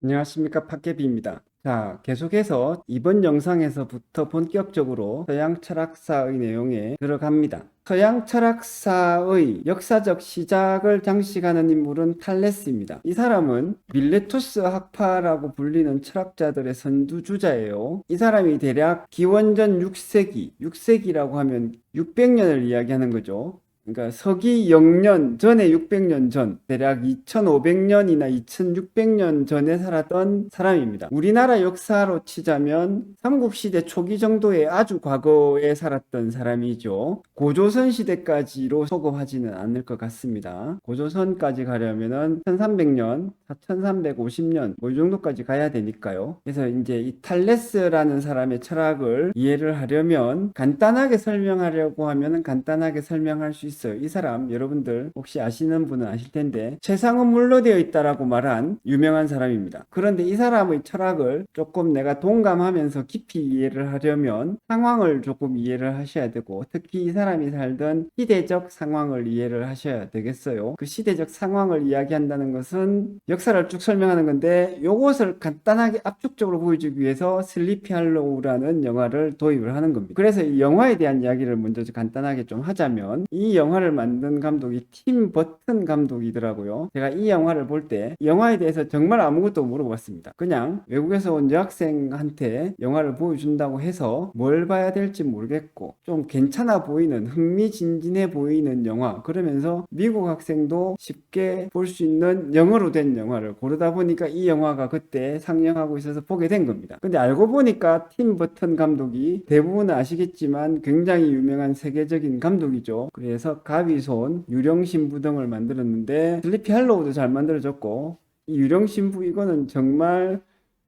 안녕하십니까, 팟캐비입니다. 자, 계속해서 이번 영상에서부터 본격적으로 서양 철학사의 내용에 들어갑니다. 서양 철학사의 역사적 시작을 장식하는 인물은 탈레스입니다. 이 사람은 밀레투스 학파라고 불리는 철학자들의 선두주자예요. 이 사람이 대략 기원전 6세기, 6세기라고 하면 600년을 이야기하는 거죠. 그러니까 서기 0년 전에 600년 전, 대략 2500년이나 2600년 전에 살았던 사람입니다. 우리나라 역사로 치자면 삼국시대 초기 정도의 아주 과거에 살았던 사람이죠. 고조선 시대까지로 소급하지는 않을 것 같습니다. 고조선까지 가려면은 1300년, 1350년 뭐 이 정도까지 가야 되니까요. 그래서 이제 이 탈레스라는 사람의 철학을 이해를 하려면 간단하게 설명하려고 하면은 간단하게 설명할 수 있어요. 이 사람 여러분들 혹시 아시는 분은 아실 텐데 최상은 물로 되어 있다라고 말한 유명한 사람입니다. 그런데 이 사람의 철학을 조금 내가 동감하면서 깊이 이해를 하려면 상황을 조금 이해를 하셔야 되고 특히 이 사람이 살던 시대적 상황을 이해를 하셔야 되겠어요. 그 시대적 상황을 이야기한다는 것은 역사를 쭉 설명하는 건데 요것을 간단하게 압축적으로 보여주기 위해서 슬리피 할로우라는 영화를 도입을 하는 겁니다. 그래서 이 영화에 대한 이야기를 먼저 간단하게 좀 하자면 이 영화를 만든 감독이 팀 버튼 감독이더라고요. 제가 이 영화를 볼 때 영화에 대해서 정말 아무것도 물어봤습니다. 그냥 외국에서 온 여학생한테 영화를 보여준다고 해서 뭘 봐야 될지 모르겠고 좀 괜찮아 보이는 흥미진진해 보이는 영화 그러면서 미국 학생도 쉽게 볼 수 있는 영어로 된 영화를 고르다 보니까 이 영화가 그때 상영하고 있어서 보게 된 겁니다. 근데 알고 보니까 팀 버튼 감독이 대부분은 아시겠지만 굉장히 유명한 세계적인 감독이죠. 그래서 가위손, 유령신부 등을 만들었는데 슬리피 할로우도 잘 만들어졌고 이 유령신부 이거는 정말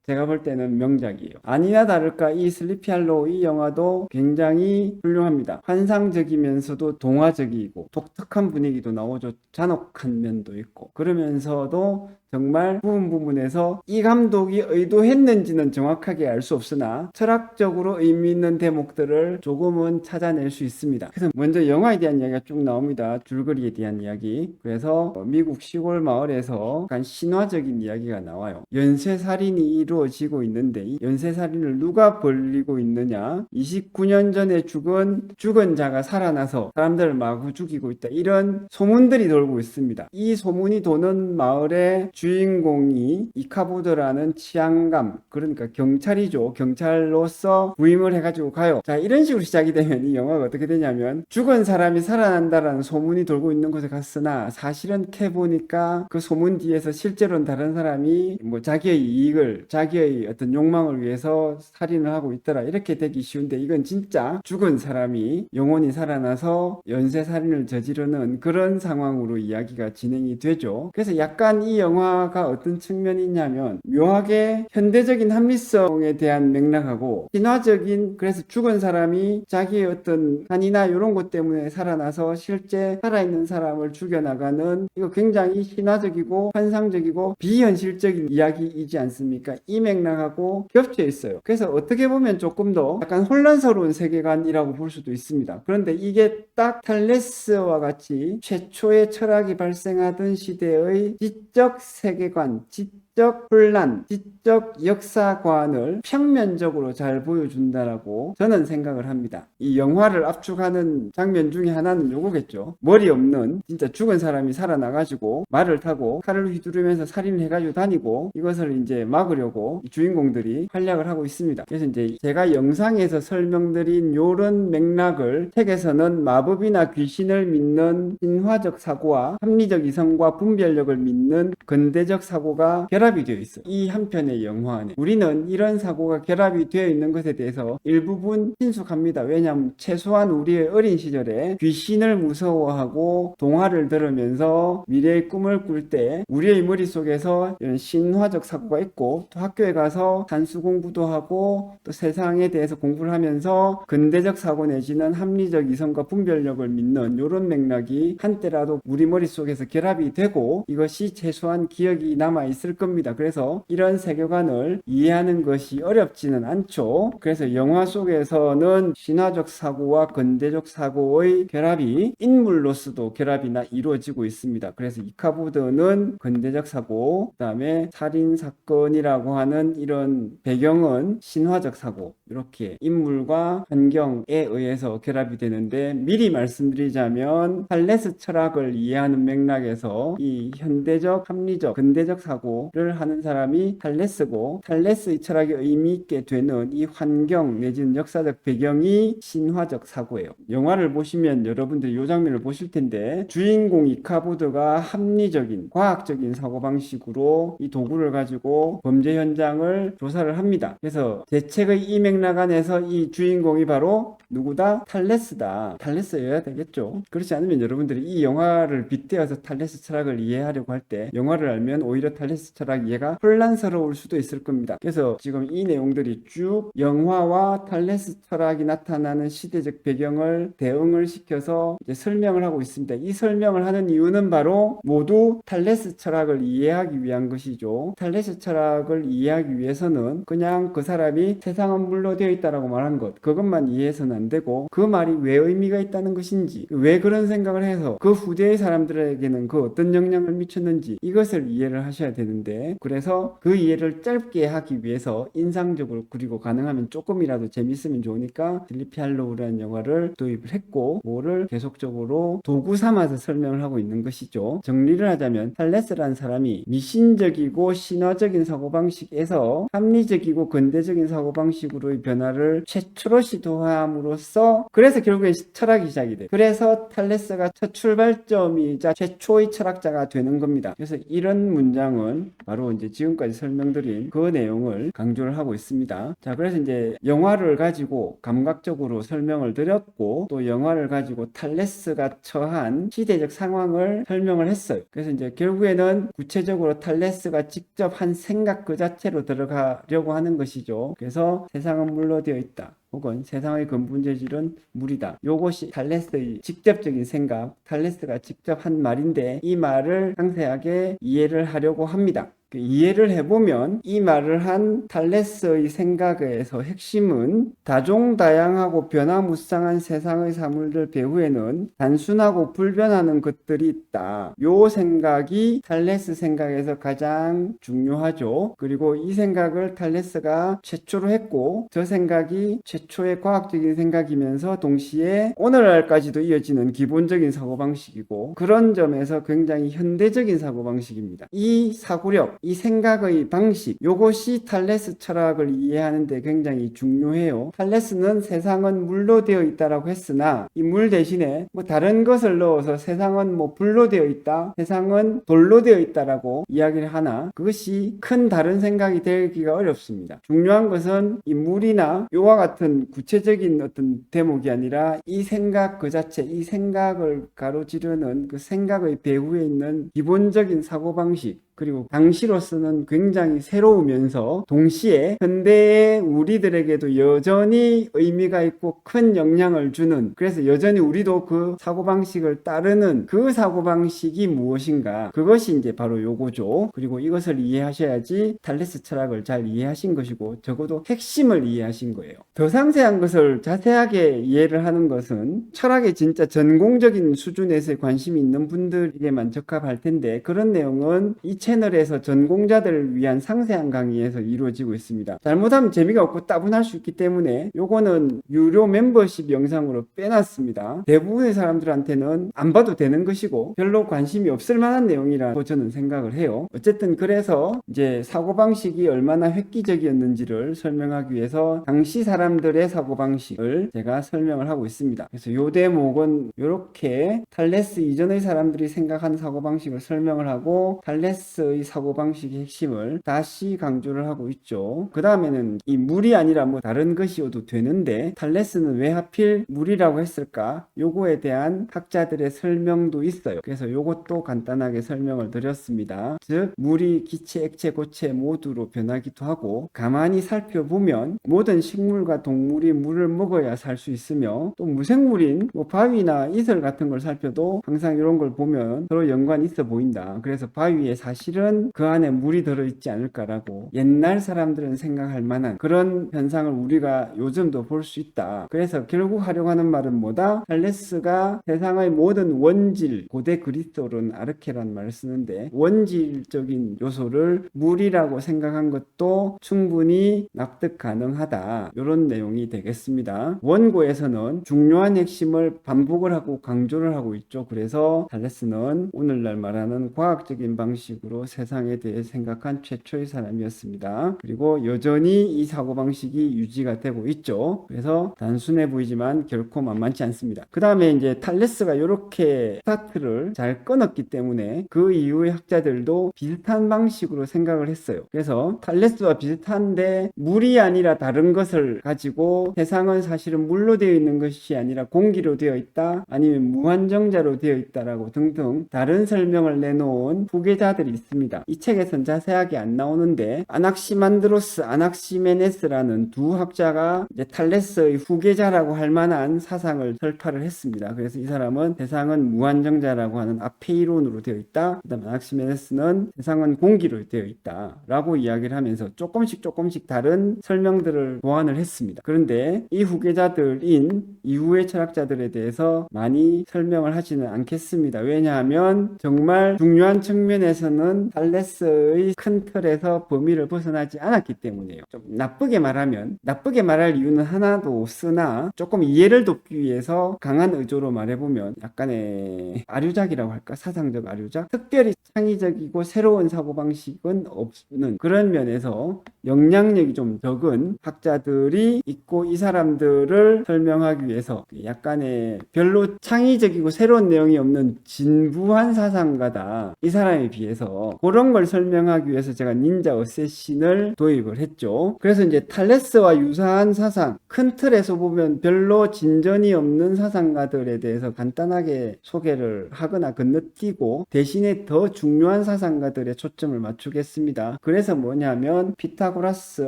제가 볼 때는 명작이에요. 아니나 다를까 이 슬리피 할로우 이 영화도 굉장히 훌륭합니다. 환상적이면서도 동화적이고 독특한 분위기도 나오죠. 잔혹한 면도 있고 그러면서도 정말 부분에서 이 감독이 의도했는지는 정확하게 알 수 없으나 철학적으로 의미 있는 대목들을 조금은 찾아낼 수 있습니다. 그래서 먼저 영화에 대한 이야기가 쭉 나옵니다. 줄거리에 대한 이야기. 그래서 미국 시골 마을에서 약간 신화적인 이야기가 나와요. 연쇄살인이 이루어지고 있는데 이 연쇄살인을 누가 벌리고 있느냐? 29년 전에 죽은 자가 살아나서 사람들을 마구 죽이고 있다. 이런 소문들이 돌고 있습니다. 이 소문이 도는 마을에 주인공이 이카보드라는 치안감, 그러니까 경찰이죠. 경찰로서 부임을 해가지고 가요. 자, 이런 식으로 시작이 되면 이 영화가 어떻게 되냐면 죽은 사람이 살아난다라는 소문이 돌고 있는 곳에 갔으나 사실은 캐보니까 그 소문 뒤에서 실제로는 다른 사람이 뭐 자기의 이익을, 자기의 어떤 욕망을 위해서 살인을 하고 있더라. 이렇게 되기 쉬운데 이건 진짜 죽은 사람이 영혼이 살아나서 연쇄살인을 저지르는 그런 상황으로 이야기가 진행이 되죠. 그래서 약간 이 영화가 어떤 측면이 있냐면 묘하게 현대적인 합리성에 대한 맥락하고 신화적인 그래서 죽은 사람이 자기의 어떤 한이나 이런 것 때문에 살아나서 실제 살아있는 사람을 죽여나가는 이거 굉장히 신화적이고 환상적이고 비현실적인 이야기이지 않습니까? 이 맥락하고 겹쳐 있어요. 그래서 어떻게 보면 조금 더 약간 혼란스러운 세계관이라고 볼 수도 있습니다. 그런데 이게 딱 탈레스와 같이 최초의 철학이 발생하던 시대의 지적 세계관, 지적 혼란, 지적 역사관을 평면적으로 잘 보여준다라고 저는 생각을 합니다. 이 영화를 압축하는 장면 중에 하나는 요거겠죠. 머리 없는 진짜 죽은 사람이 살아나가지고 말을 타고 칼을 휘두르면서 살인을 해가지고 다니고 이것을 이제 막으려고 주인공들이 활약을 하고 있습니다. 그래서 이제 제가 영상에서 설명드린 요런 맥락을 책에서는 마법이나 귀신을 믿는 신화적 사고와 합리적 이성과 분별력을 믿는 근대적 사고가 결합이 되어 있어요. 이 한 편의 영화 안에 우리는 이런 사고가 결합이 되어 있는 것에 대해서 일부분 친숙합니다. 왜냐하면 최소한 우리의 어린 시절에 귀신을 무서워하고 동화를 들으면서 미래의 꿈을 꿀 때 우리의 머릿속에서 이런 신화적 사고가 있고 또 학교에 가서 산수 공부도 하고 또 세상에 대해서 공부를 하면서 근대적 사고 내지는 합리적 이성과 분별력을 믿는 이런 맥락이 한때라도 우리 머릿속에서 결합이 되고 이것이 최소한 기억이 남아 있을 겁니다. 겁니다. 그래서 이런 세계관을 이해하는 것이 어렵지는 않죠. 그래서 영화 속에서는 신화적 사고와 근대적 사고의 결합이 인물로서도 결합이나 이루어지고 있습니다. 그래서 이카보드는 근대적 사고, 그 다음에 살인 사건이라고 하는 이런 배경은 신화적 사고, 이렇게 인물과 환경에 의해서 결합이 되는데, 미리 말씀드리자면 탈레스 철학을 이해하는 맥락에서 이 현대적, 합리적, 근대적 사고를 하는 사람이 탈레스고, 탈레스의 철학이 의미 있게 되는 이 환경 내지는 역사적 배경이 신화적 사고예요. 영화를 보시면 여러분들이 이 장면을 보실 텐데, 주인공 이카보드가 합리적인 과학적인 사고방식으로 이 도구를 가지고 범죄 현장을 조사를 합니다. 그래서 대책의 이 맥락 안에서 이 주인공이 바로 누구다? 탈레스다. 탈레스여야 되겠죠. 그렇지 않으면 여러분들이 이 영화를 빗대어서 탈레스 철학을 이해하려고 할 때 영화를 알면 오히려 탈레스 철학 이해가 혼란스러울 수도 있을 겁니다. 그래서 지금 이 내용들이 쭉 영화와 탈레스 철학이 나타나는 시대적 배경을 대응을 시켜서 이제 설명을 하고 있습니다. 이 설명을 하는 이유는 바로 모두 탈레스 철학을 이해하기 위한 것이죠. 탈레스 철학을 이해하기 위해서는 그냥 그 사람이 세상은 물로 되어 있다라고 말한 것, 그것만 이해해서는 안 되고 그 말이 왜 의미가 있다는 것인지, 왜 그런 생각을 해서 그 후대의 사람들에게는 그 어떤 영향을 미쳤는지 이것을 이해를 하셔야 되는데, 그래서 그 이해를 짧게 하기 위해서 인상적으로, 그리고 가능하면 조금이라도 재밌으면 좋으니까 슬리피 할로우라는 영화를 도입을 했고, 그거를 계속적으로 도구 삼아서 설명을 하고 있는 것이죠. 정리를 하자면 탈레스라는 사람이 미신적이고 신화적인 사고방식에서 합리적이고 근대적인 사고방식으로의 변화를 최초로 시도함으로써, 그래서 결국엔 철학이 시작이 돼요. 그래서 탈레스가 첫 출발점이자 최초의 철학자가 되는 겁니다. 그래서 이런 문장은 바로 이제 지금까지 설명드린 그 내용을 강조를 하고 있습니다. 자, 그래서 이제 영화를 가지고 감각적으로 설명을 드렸고, 또 영화를 가지고 탈레스가 처한 시대적 상황을 설명을 했어요. 그래서 이제 결국에는 구체적으로 탈레스가 직접 한 생각 그 자체로 들어가려고 하는 것이죠. 그래서 세상은 물로 되어 있다, 혹은 세상의 근본 재질은 물이다. 요것이 탈레스의 직접적인 생각, 탈레스가 직접 한 말인데, 이 말을 상세하게 이해를 하려고 합니다. 이해를 해보면 이 말을 한 탈레스의 생각에서 핵심은 다종다양하고 변화무쌍한 세상의 사물들 배후에는 단순하고 불변하는 것들이 있다. 요 생각이 탈레스 생각에서 가장 중요하죠. 그리고 이 생각을 탈레스가 최초로 했고, 저 생각이 최초의 과학적인 생각이면서 동시에 오늘날까지도 이어지는 기본적인 사고방식이고, 그런 점에서 굉장히 현대적인 사고방식입니다. 이 사고력, 이 생각의 방식, 요것이 탈레스 철학을 이해하는 데 굉장히 중요해요. 탈레스는 세상은 물로 되어 있다라고 했으나, 이 물 대신에 뭐 다른 것을 넣어서 세상은 뭐 불로 되어 있다, 세상은 돌로 되어 있다라고 이야기를 하나, 그것이 큰 다른 생각이 되기가 어렵습니다. 중요한 것은 이 물이나 요와 같은 구체적인 어떤 대목이 아니라 이 생각 그 자체, 이 생각을 가로지르는 그 생각의 배후에 있는 기본적인 사고방식, 그리고 당시로서는 굉장히 새로우면서 동시에 현대의 우리들에게도 여전히 의미가 있고 큰 영향을 주는, 그래서 여전히 우리도 그 사고방식을 따르는 그 사고방식이 무엇인가, 그것이 이제 바로 요거죠. 그리고 이것을 이해하셔야지 탈레스 철학을 잘 이해하신 것이고, 적어도 핵심을 이해하신 거예요. 더 상세한 것을 자세하게 이해를 하는 것은 철학의 진짜 전공적인 수준에서의 관심이 있는 분들에게만 적합할 텐데, 그런 내용은 이 채널에서 전공자들을 위한 상세한 강의에서 이루어지고 있습니다. 잘못하면 재미가 없고 따분할 수 있기 때문에 요거는 유료 멤버십 영상으로 빼놨습니다. 대부분의 사람들한테는 안 봐도 되는 것이고 별로 관심이 없을 만한 내용이라고 저는 생각을 해요. 어쨌든 그래서 이제 사고방식이 얼마나 획기적이었는지를 설명하기 위해서 당시 사람들의 사고방식을 제가 설명을 하고 있습니다. 그래서 요 대목은 이렇게 탈레스 이전의 사람들이 생각하는 사고방식을 설명을 하고, 탈레스의 사고방식의 핵심을 다시 강조를 하고 있죠. 그 다음에는 이 물이 아니라 뭐 다른 것이어도 되는데, 탈레스는 왜 하필 물이라고 했을까? 요거에 대한 학자들의 설명도 있어요. 그래서 요것도 간단하게 설명을 드렸습니다. 즉, 물이 기체, 액체, 고체 모두로 변하기도 하고, 가만히 살펴보면 모든 식물과 동물이 물을 먹어야 살 수 있으며, 또 무생물인 뭐 바위나 이슬 같은 걸 살펴도 항상 이런 걸 보면 서로 연관이 있어 보인다. 그래서 바위에 사실 사실은 그 안에 물이 들어있지 않을까라고 옛날 사람들은 생각할 만한 그런 현상을 우리가 요즘도 볼 수 있다. 그래서 결국 하려고 하는 말은 뭐다? 탈레스가 세상의 모든 원질, 고대 그리스어로는 아르케라는 말을 쓰는데 원질적인 요소를 물이라고 생각한 것도 충분히 납득 가능하다. 이런 내용이 되겠습니다. 원고에서는 중요한 핵심을 반복을 하고 강조를 하고 있죠. 그래서 탈레스는 오늘날 말하는 과학적인 방식으로 세상에 대해 생각한 최초의 사람이었습니다. 그리고 여전히 이 사고방식이 유지가 되고 있죠. 그래서 단순해 보이지만 결코 만만치 않습니다. 그 다음에 이제 탈레스가 이렇게 스타트를 잘 끊었기 때문에 그 이후의 학자들도 비슷한 방식으로 생각을 했어요. 그래서 탈레스와 비슷한데 물이 아니라 다른 것을 가지고 세상은 사실은 물로 되어 있는 것이 아니라 공기로 되어 있다, 아니면 무한정자로 되어 있다라고 등등 다른 설명을 내놓은 후계자들이 있습니다. 이 책에선 자세하게 안 나오는데 아낙시만드로스, 아낙시메네스라는 두 학자가 이제 탈레스의 후계자라고 할 만한 사상을 설파를 했습니다. 그래서 이 사람은 세상은 무한정자라고 하는 아페이론으로 되어 있다. 그다음 아낙시메네스는 세상은 공기로 되어 있다 라고 이야기를 하면서 조금씩 다른 설명들을 보완을 했습니다. 그런데 이 후계자들인 이후의 철학자들에 대해서 많이 설명을 하지는 않겠습니다. 왜냐하면 정말 중요한 측면에서는 탈레스의 큰 틀에서 범위를 벗어나지 않았기 때문이에요. 좀 나쁘게 말할 이유는 하나도 없으나 조금 이해를 돕기 위해서 강한 의조로 말해보면 약간의 아류작이라고 할까? 사상적 아류작? 특별히 창의적이고 새로운 사고방식은 없는 그런 면에서 영향력이 좀 적은 학자들이 있고, 이 사람들을 설명하기 위해서 약간의 별로 창의적이고 새로운 내용이 없는 진부한 사상가다, 이 사람에 비해서 그런 걸 설명하기 위해서 제가 닌자 어쌔신을 도입을 했죠. 그래서 이제 탈레스와 유사한 사상, 큰 틀에서 보면 별로 진전이 없는 사상가들에 대해서 간단하게 소개를 하거나 건너뛰고 대신에 더 중요한 사상가들의 초점을 맞추겠습니다. 그래서 뭐냐면 피타고라스,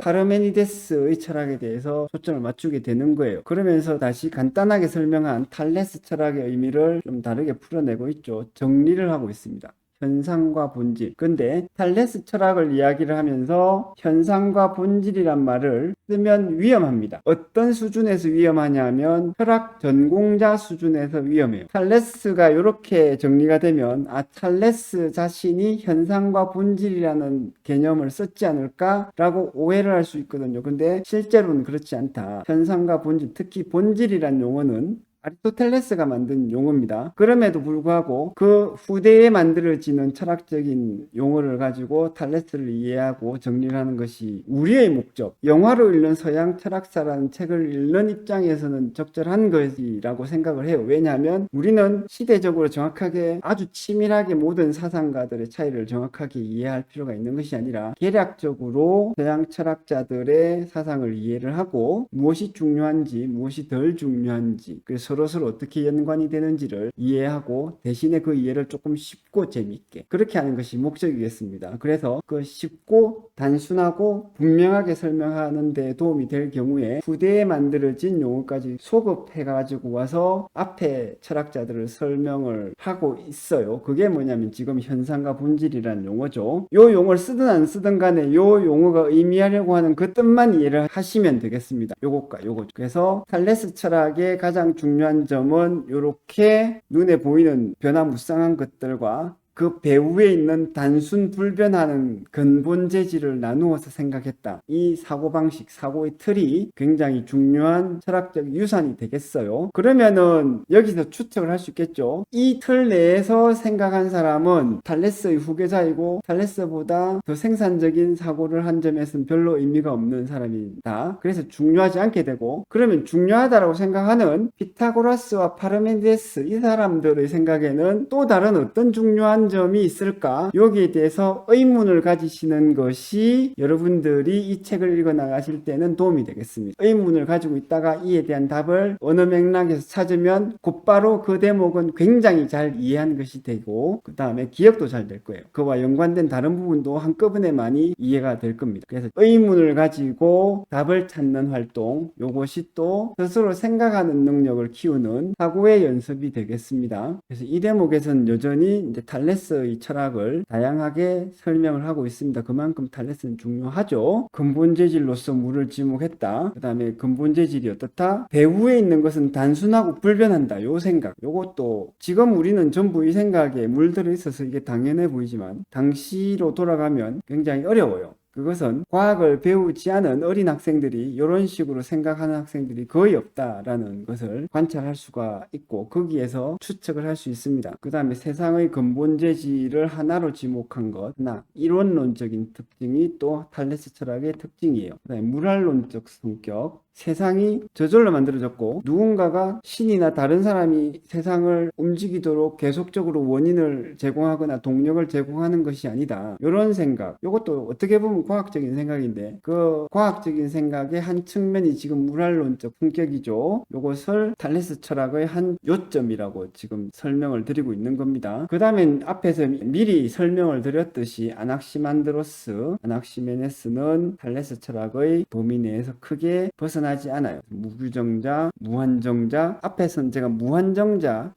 파르메니데스의 철학에 대해서 초점을 맞추게 되는 거예요. 그러면서 다시 간단하게 설명한 탈레스 철학의 의미를 좀 다르게 풀어내고 있죠. 정리를 하고 있습니다. 현상과 본질. 근데 탈레스 철학을 이야기를 하면서 현상과 본질이란 말을 쓰면 위험합니다. 어떤 수준에서 위험하냐면 철학 전공자 수준에서 위험해요. 탈레스가 이렇게 정리가 되면 탈레스 자신이 현상과 본질이라는 개념을 썼지 않을까라고 오해를 할 수 있거든요. 근데 실제로는 그렇지 않다. 현상과 본질, 특히 본질이란 용어는 아리스토텔레스가 만든 용어입니다. 그럼에도 불구하고 그 후대에 만들어지는 철학적인 용어를 가지고 탈레스를 이해하고 정리를 하는 것이 우리의 목적, 영화로 읽는 서양 철학사라는 책을 읽는 입장에서는 적절한 것이라고 생각을 해요. 왜냐하면 우리는 시대적으로 정확하게 아주 치밀하게 모든 사상가들의 차이를 정확하게 이해할 필요가 있는 것이 아니라 개략적으로 서양 철학자들의 사상을 이해를 하고 무엇이 중요한지 무엇이 덜 중요한지, 그래서 서로 어떻게 연관이 되는지를 이해하고 대신에 그 이해를 조금 쉽고 재밌게 그렇게 하는 것이 목적이겠습니다. 그래서 그 쉽고 단순하고 분명하게 설명하는 데 도움이 될 경우에 후대에 만들어진 용어까지 소급해 가지고 와서 앞에 철학자들을 설명을 하고 있어요. 그게 뭐냐면 지금 현상과 본질이라는 용어죠. 요 용어를 쓰든 안 쓰든 간에 요 용어가 의미하려고 하는 그 뜻만 이해를 하시면 되겠습니다. 요것과 요거. 그래서 탈레스 철학의 가장 중요한 점은 이렇게 눈에 보이는 변화무쌍한 것들과 그 배후에 있는 단순 불변하는 근본 재질을 나누어서 생각했다. 이 사고방식, 사고의 틀이 굉장히 중요한 철학적 유산이 되겠어요. 그러면은 여기서 추측을 할 수 있겠죠. 이 틀 내에서 생각한 사람은 탈레스의 후계자이고 탈레스보다 더 생산적인 사고를 한 점에서는 별로 의미가 없는 사람이다. 그래서 중요하지 않게 되고, 그러면 중요하다고 생각하는 피타고라스와 파르메니데스, 이 사람들의 생각에는 또 다른 어떤 중요한 점이 있을까? 여기에 대해서 의문을 가지시는 것이 여러분들이 이 책을 읽어 나가실 때는 도움이 되겠습니다. 의문을 가지고 있다가 이에 대한 답을 어느 맥락에서 찾으면 곧바로 그 대목은 굉장히 잘 이해한 것이 되고 그 다음에 기억도 잘 될 거예요. 그와 연관된 다른 부분도 한꺼번에 많이 이해가 될 겁니다. 그래서 의문을 가지고 답을 찾는 활동, 요것이 또 스스로 생각하는 능력을 키우는 사고의 연습이 되겠습니다. 그래서 이 대목에서는 여전히 이제 탈레스 탈레스의 철학을 다양하게 설명을 하고 있습니다. 그만큼 탈레스는 중요하죠. 근본 재질로서 물을 지목했다. 그 다음에 근본 재질이 어떻다? 배후에 있는 것은 단순하고 불변한다. 요 생각. 요것도 지금 우리는 전부 이 생각에 물들어 있어서 이게 당연해 보이지만 당시로 돌아가면 굉장히 어려워요. 그것은 과학을 배우지 않은 어린 학생들이 이런 식으로 생각하는 학생들이 거의 없다라는 것을 관찰할 수가 있고 거기에서 추측을 할 수 있습니다. 그 다음에 세상의 근본 재질을 하나로 지목한 것, 하나 이론론적인 특징이 또 탈레스 철학의 특징이에요. 그 다음에 물활론적 성격, 세상이 저절로 만들어졌고 누군가가 신이나 다른 사람이 세상을 움직이도록 계속적으로 원인을 제공하거나 동력을 제공하는 것이 아니다. 이런 생각, 이것도 어떻게 보면 과학적인 생각인데 그 과학적인 생각의 한 측면이 지금 물활론적 품격이죠. 이것을 탈레스 철학의 한 요점이라고 지금 설명을 드리고 있는 겁니다. 그 다음에 앞에서 미리 설명을 드렸듯이 아낙시만드로스, 아낙시메네스는 탈레스 철학의 범위 내에서 크게 벗어나지 않아요. 무규정자, 무한정자, 앞에서는 제가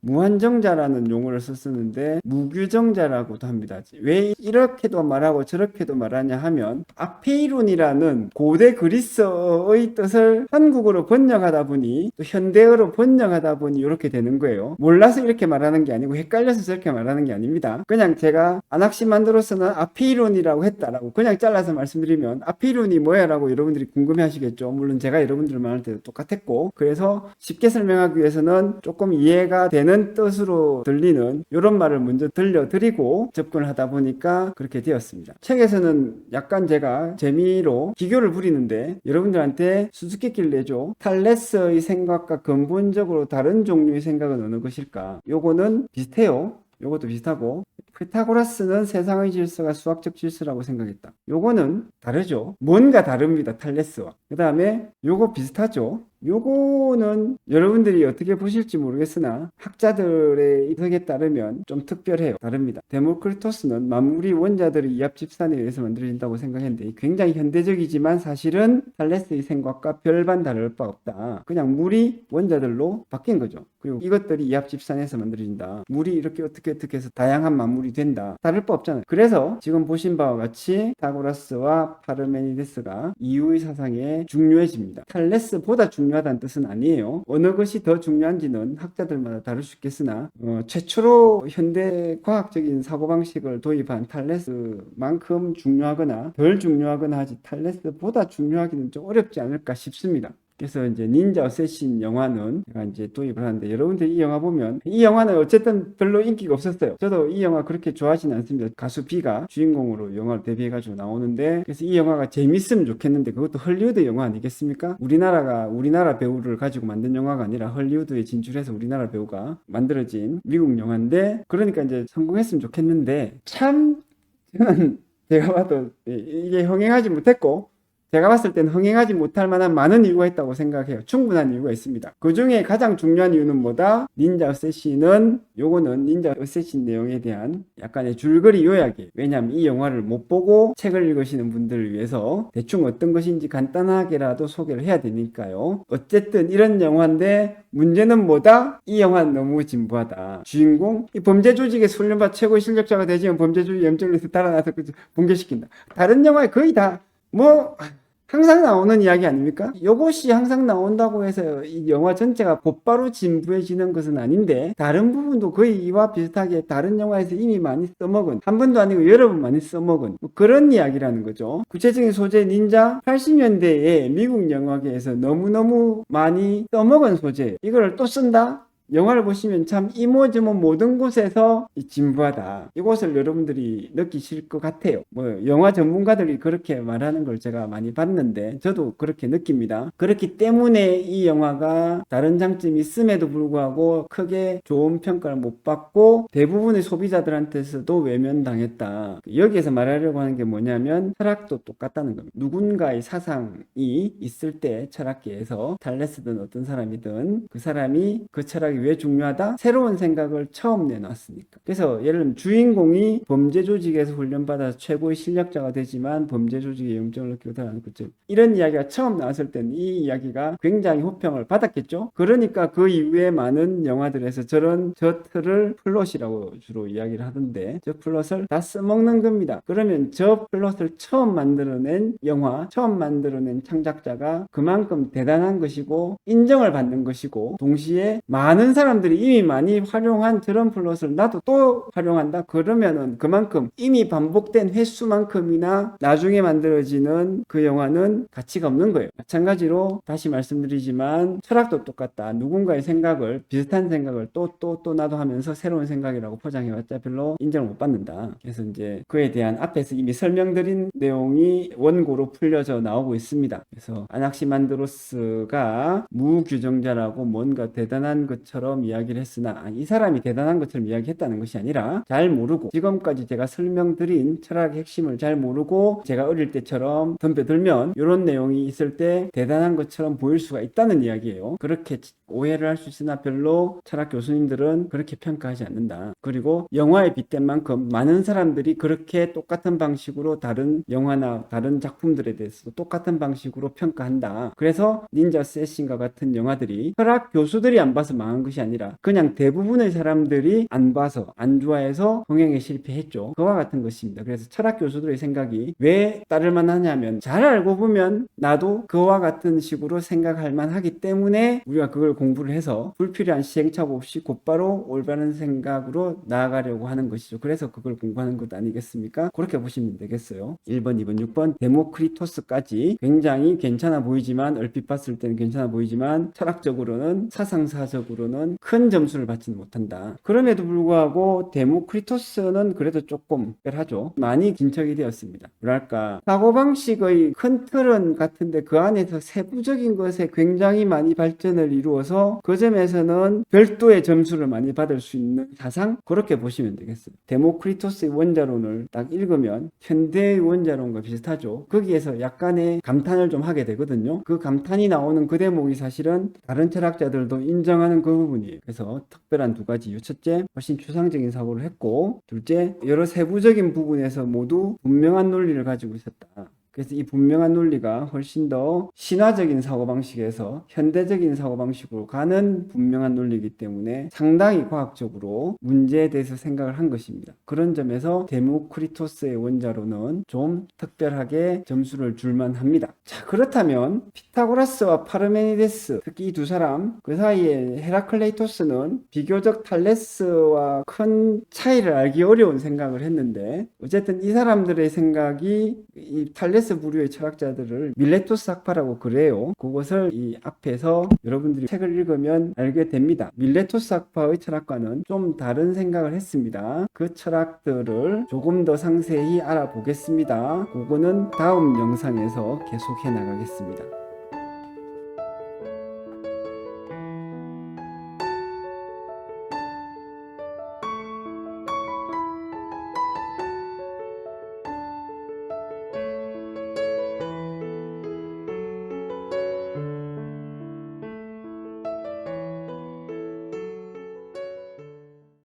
무한정자라는 용어를 썼었는데 무규정자라고도 합니다. 왜 이렇게도 말하고 저렇게도 말하냐 하면 아페이론이라는 고대 그리스어의 뜻을 한국어로 번역하다 보니 또 현대어로 번역하다 보니 이렇게 되는 거예요. 몰라서 이렇게 말하는 게 아니고 헷갈려서 저렇게 말하는 게 아닙니다. 그냥 제가 아낙시만드로스는 아페이론이라고 했다라고 그냥 잘라서 말씀드리면 아페이론이 뭐야 라고 여러분들이 궁금해 하시겠죠. 물론 제가 여러분들 말할 때도 똑같았고 그래서 쉽게 설명하기 위해서는 조금 이해가 되는 뜻으로 들리는 이런 말을 먼저 들려드리고 접근을 하다 보니까 그렇게 되었습니다. 책에서는 약간 제가 재미로 기교를 부리는데 여러분들한테 수수께끼를 내죠. 탈레스의 생각과 근본적으로 다른 종류의 생각은 어느 것일까? 요거는 비슷해요. 요것도 비슷하고 피타고라스는 세상의 질서가 수학적 질서라고 생각했다. 요거는 다르죠. 뭔가 다릅니다. 탈레스와. 그 다음에 요거 비슷하죠. 요거는 여러분들이 어떻게 보실지 모르겠으나 학자들의 해석에 따르면 좀 특별해요. 다릅니다. 데모크리토스는 만물이 원자들의 이합집산에 의해서 만들어진다고 생각했는데 굉장히 현대적이지만 사실은 탈레스의 생각과 별반 다를 바 없다. 그냥 물이 원자들로 바뀐 거죠. 그리고 이것들이 이합집산에서 만들어진다. 물이 이렇게 어떻게 해서 다양한 만물이 된다. 다를 바 없잖아요. 그래서 지금 보신 바와 같이 피타고라스와 파르메니데스가 이유의 사상에 중요해집니다. 탈레스보다 중요하다는 뜻은 아니에요. 어느 것이 더 중요한지는 학자들마다 다를 수 있겠으나 최초로 현대 과학적인 사고방식을 도입한 탈레스만큼 중요하거나 덜 중요하거나 하지 탈레스보다 중요하기는 좀 어렵지 않을까 싶습니다. 그래서 이제 닌자 어쌔신 영화는 제가 이제 도입을 하는데 여러분들 이 영화 보면 이 영화는 어쨌든 별로 인기가 없었어요. 저도 이 영화 그렇게 좋아하지는 않습니다. 가수 B가 주인공으로 영화를 데뷔해가지고 나오는데 그래서 이 영화가 재밌으면 좋겠는데 그것도 헐리우드 영화 아니겠습니까? 우리나라 배우를 가지고 만든 영화가 아니라 헐리우드에 진출해서 우리나라 배우가 만들어진 미국 영화인데 그러니까 이제 성공했으면 좋겠는데 참 저는 제가 봐도 이게 흥행하지 못했고 제가 봤을 때는 흥행하지 못할 만한 많은 이유가 있다고 생각해요. 충분한 이유가 있습니다. 그 중에 가장 중요한 이유는 뭐다? 닌자 어쌔신은 요거는 닌자 어쌔신 내용에 대한 약간의 줄거리 요약이에요. 왜냐하면 이 영화를 못 보고 책을 읽으시는 분들을 위해서 대충 어떤 것인지 간단하게라도 소개를 해야 되니까요. 어쨌든 이런 영화인데 문제는 뭐다? 이 영화는 너무 진부하다. 주인공 이 범죄 조직의 훈련받 최고의 실력자가 되지만 범죄 조직 염증에서 달아나서 붕괴시킨다. 다른 영화에 거의 다 항상 나오는 이야기 아닙니까? 이것이 항상 나온다고 해서 이 영화 전체가 곧바로 진부해지는 것은 아닌데 다른 부분도 거의 이와 비슷하게 다른 영화에서 이미 많이 써먹은 한 번도 아니고 여러 번 많이 써먹은 그런 이야기라는 거죠. 구체적인 소재 닌자 80년대에 미국 영화계에서 너무너무 많이 써먹은 소재 이걸 또 쓴다? 영화를 보시면 참 이모저모 모든 곳에서 진부하다. 이것을 여러분들이 느끼실 것 같아요. 영화 전문가들이 그렇게 말하는 걸 제가 많이 봤는데 저도 그렇게 느낍니다. 그렇기 때문에 이 영화가 다른 장점이 있음에도 불구하고 크게 좋은 평가를 못 받고 대부분의 소비자들한테서도 외면당했다. 여기에서 말하려고 하는 게 뭐냐면 철학도 똑같다는 겁니다. 누군가의 사상이 있을 때 철학계에서 탈레스든 어떤 사람이든 그 사람이 그 철학에 생각이 왜 중요하다? 새로운 생각을 처음 내놨으니까. 그래서 예를 들면 주인공이 범죄 조직에서 훈련받아서 최고의 실력자가 되지만 범죄 조직의 영정을 느끼고 달하는 거죠. 이런 이야기가 처음 나왔을 때는 이 이야기가 굉장히 호평을 받았겠죠. 그러니까 그 이후에 많은 영화들에서 저 틀을 플롯이라고 주로 이야기를 하던데 저 플롯을 다 써먹는 겁니다. 그러면 저 플롯을 처음 만들어낸 영화, 처음 만들어낸 창작자가 그만큼 대단한 것이고 인정을 받는 것이고 동시에 많은 사람들이 이미 많이 활용한 저런 플롯을 나도 또 활용한다? 그러면은 그만큼 이미 반복된 횟수만큼이나 나중에 만들어지는 그 영화는 가치가 없는 거예요. 마찬가지로 다시 말씀드리지만 철학도 똑같다. 누군가의 생각을 비슷한 생각을 또 나도 하면서 새로운 생각이라고 포장해봤자 별로 인정을 못 받는다. 그래서 이제 그에 대한 앞에서 이미 설명드린 내용이 원고로 풀려져 나오고 있습니다. 그래서 아낙시만드로스가 무규정자라고 뭔가 대단한 것처럼 이야기를 했으나 이 사람이 대단한 것처럼 이야기했다는 것이 아니라 잘 모르고 지금까지 제가 설명드린 철학의 핵심을 잘 모르고 제가 어릴 때처럼 덤벼들면 이런 내용이 있을 때 대단한 것처럼 보일 수가 있다는 이야기예요. 그렇게 오해를 할 수 있으나 별로 철학 교수님들은 그렇게 평가하지 않는다. 그리고 영화에 빗댄 만큼 많은 사람들이 그렇게 똑같은 방식으로 다른 영화나 다른 작품들에 대해서 똑같은 방식으로 평가한다. 그래서 닌자 세신과 같은 영화들이 철학 교수들이 안 봐서 망한 것이 아니라 그냥 대부분의 사람들이 안 봐서 안 좋아해서 흥행에 실패했죠. 그와 같은 것입니다. 그래서 철학 교수들의 생각이 왜 따를 만하냐면 잘 알고 보면 나도 그와 같은 식으로 생각할 만하기 때문에 우리가 그걸 공부를 해서 불필요한 시행착오 없이 곧바로 올바른 생각으로 나아가려고 하는 것이죠. 그래서 그걸 공부하는 것 아니겠습니까? 그렇게 보시면 되겠어요. 1번, 2번, 6번 데모크리토스까지 굉장히 괜찮아 보이지만 얼핏 봤을 때는 괜찮아 보이지만 철학적으로는 사상사적으로는 큰 점수를 받지는 못한다. 그럼에도 불구하고 데모크리토스는 그래도 조금 특별하죠. 많이 긴척이 되었습니다. 뭐랄까 사고방식의 큰 틀은 같은데 그 안에서 세부적인 것에 굉장히 많이 발전을 이루어서 그 점에서는 별도의 점수를 많이 받을 수 있는 사상? 그렇게 보시면 되겠어요. 데모크리토스의 원자론을 딱 읽으면 현대의 원자론과 비슷하죠. 거기에서 약간의 감탄을 좀 하게 되거든요. 그 감탄이 나오는 그 대목이 사실은 다른 철학자들도 인정하는 그 부분이에요. 그래서 특별한 두 가지 이유. 첫째, 훨씬 추상적인 사고를 했고 둘째, 여러 세부적인 부분에서 모두 분명한 논리를 가지고 있었다. 그래서 이 분명한 논리가 훨씬 더 신화적인 사고방식에서 현대적인 사고방식으로 가는 분명한 논리이기 때문에 상당히 과학적으로 문제에 대해서 생각을 한 것입니다. 그런 점에서 데모크리토스의 원자로는 좀 특별하게 점수를 줄만 합니다. 자, 그렇다면 피타고라스와 파르메니데스, 특히 이 두 사람, 그 사이에 헤라클레이토스는 비교적 탈레스와 큰 차이를 알기 어려운 생각을 했는데 어쨌든 이 사람들의 생각이 이 탈레스 부류의 철학자들을 밀레토스 학파라고 그래요. 그것을 이 앞에서 여러분들이 책을 읽으면 알게 됩니다. 밀레토스 학파의 철학과는 좀 다른 생각을 했습니다. 그 철학들을 조금 더 상세히 알아보겠습니다. 그거는 다음 영상에서 계속해 나가겠습니다.